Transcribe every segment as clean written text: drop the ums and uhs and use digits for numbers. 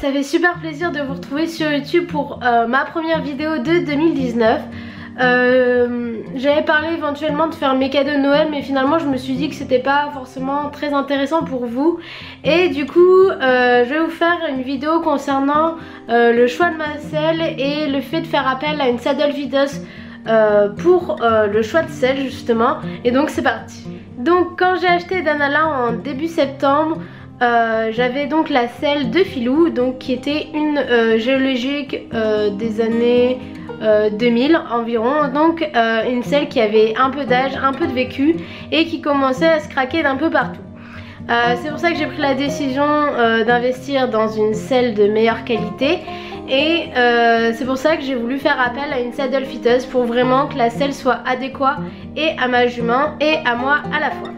ça fait super plaisir de vous retrouver sur YouTube pour ma première vidéo de 2019. J'avais parlé éventuellement de faire mes cadeaux de Noël, mais finalement je me suis dit que c'était pas forcément très intéressant pour vous. Et du coup je vais vous faire une vidéo concernant le choix de ma selle et le fait de faire appel à une saddle fitteuse pour le choix de selle justement. Et donc c'est parti. Donc quand j'ai acheté Danala en début septembre, j'avais donc la selle de Filou, donc qui était une géologique des années 2000 environ, donc une selle qui avait un peu d'âge, un peu de vécu et qui commençait à se craquer d'un peu partout. C'est pour ça que j'ai pris la décision d'investir dans une selle de meilleure qualité et c'est pour ça que j'ai voulu faire appel à une saddle fitteuse pour vraiment que la selle soit adéquate et à ma jument et à moi à la fois.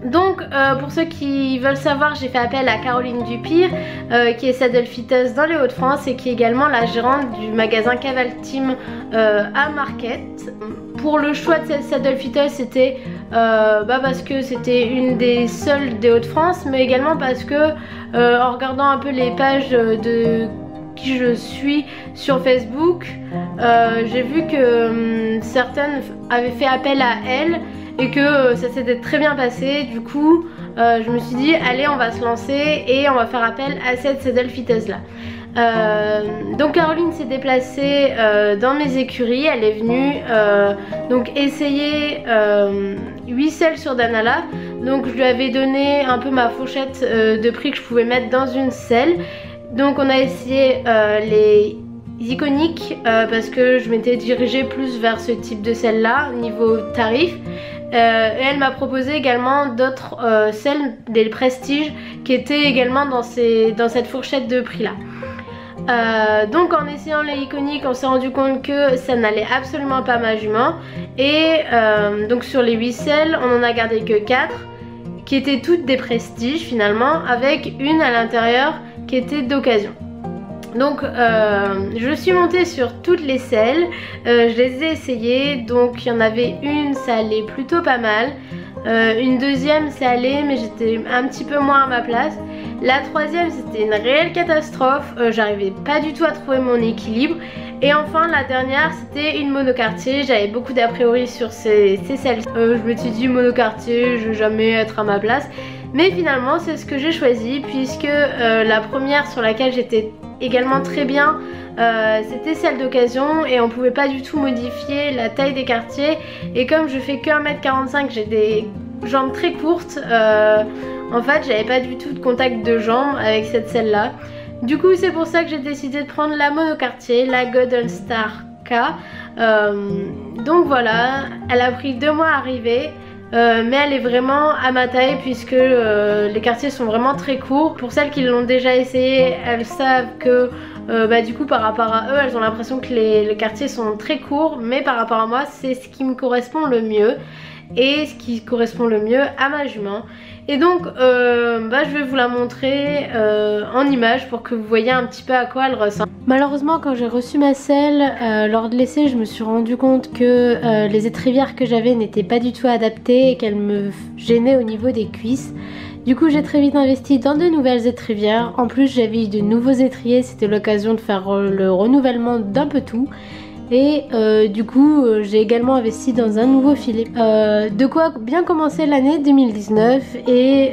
Donc pour ceux qui veulent savoir, j'ai fait appel à Caroline Dupire qui est saddle fitteuse dans les Hauts-de-France et qui est également la gérante du magasin Cavalteam à Marquette. Pour le choix de cette saddle fitteuse, c'était parce que c'était une des seules des Hauts-de-France, mais également parce que en regardant un peu les pages de qui je suis sur Facebook, j'ai vu que certaines avaient fait appel à elle et que ça s'était très bien passé. Du coup je me suis dit allez, on va se lancer et on va faire appel à cette saddle fitteuse là. Donc Caroline s'est déplacée dans mes écuries, elle est venue donc essayer 8 selles sur Danala. Donc je lui avais donné un peu ma fourchette de prix que je pouvais mettre dans une selle. Donc on a essayé les iconiques parce que je m'étais dirigée plus vers ce type de selle là niveau tarif. Et elle m'a proposé également d'autres selles, des prestiges qui étaient également dans cette fourchette de prix là. Donc en essayant les iconiques, on s'est rendu compte que ça n'allait absolument pas ma jument. Et donc sur les 8 selles, on en a gardé que 4 qui étaient toutes des prestiges finalement, avec une à l'intérieur qui était d'occasion. Donc je suis montée sur toutes les selles, je les ai essayées. Donc il y en avait une, ça allait plutôt pas mal, une deuxième ça allait mais j'étais un petit peu moins à ma place. La troisième c'était une réelle catastrophe, j'arrivais pas du tout à trouver mon équilibre. Et enfin la dernière c'était une monocartier, j'avais beaucoup d'a priori sur ces selles. Je me suis dit monocartier, je vais jamais être à ma place. Mais finalement c'est ce que j'ai choisi, puisque la première sur laquelle j'étais également très bien, c'était celle d'occasion et on pouvait pas du tout modifier la taille des quartiers. Et comme je fais que 1m45, j'ai des jambes très courtes, en fait j'avais pas du tout de contact de jambes avec cette selle là. Du coup c'est pour ça que j'ai décidé de prendre la monocartier, la Golden Star K. Donc voilà, elle a pris 2 mois à arriver. Mais elle est vraiment à ma taille, puisque les quartiers sont vraiment très courts. Pour celles qui l'ont déjà essayé, elles savent que du coup par rapport à eux, elles ont l'impression que les quartiers sont très courts. Mais par rapport à moi, c'est ce qui me correspond le mieux et ce qui correspond le mieux à ma jument. Et donc je vais vous la montrer en image pour que vous voyez un petit peu à quoi elle ressemble. Malheureusement quand j'ai reçu ma selle, lors de l'essai je me suis rendu compte que les étrivières que j'avais n'étaient pas du tout adaptées et qu'elles me gênaient au niveau des cuisses. Du coup j'ai très vite investi dans de nouvelles étrivières. En plus j'avais eu de nouveaux étriers, c'était l'occasion de faire le renouvellement d'un peu tout. Et du coup j'ai également investi dans un nouveau filet. De quoi bien commencer l'année 2019 et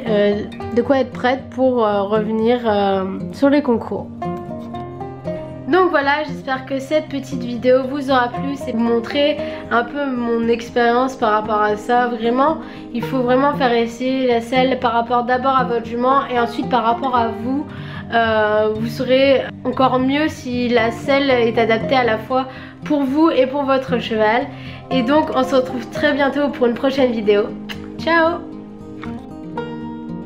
de quoi être prête pour revenir sur les concours. Donc voilà, j'espère que cette petite vidéo vous aura plu. C'est vous montrer un peu mon expérience par rapport à ça. Vraiment, il faut vraiment faire essayer la selle par rapport d'abord à votre jument et ensuite par rapport à vous. Vous saurez encore mieux si la selle est adaptée à la fois pour vous et pour votre cheval. Et donc on se retrouve très bientôt pour une prochaine vidéo. Ciao!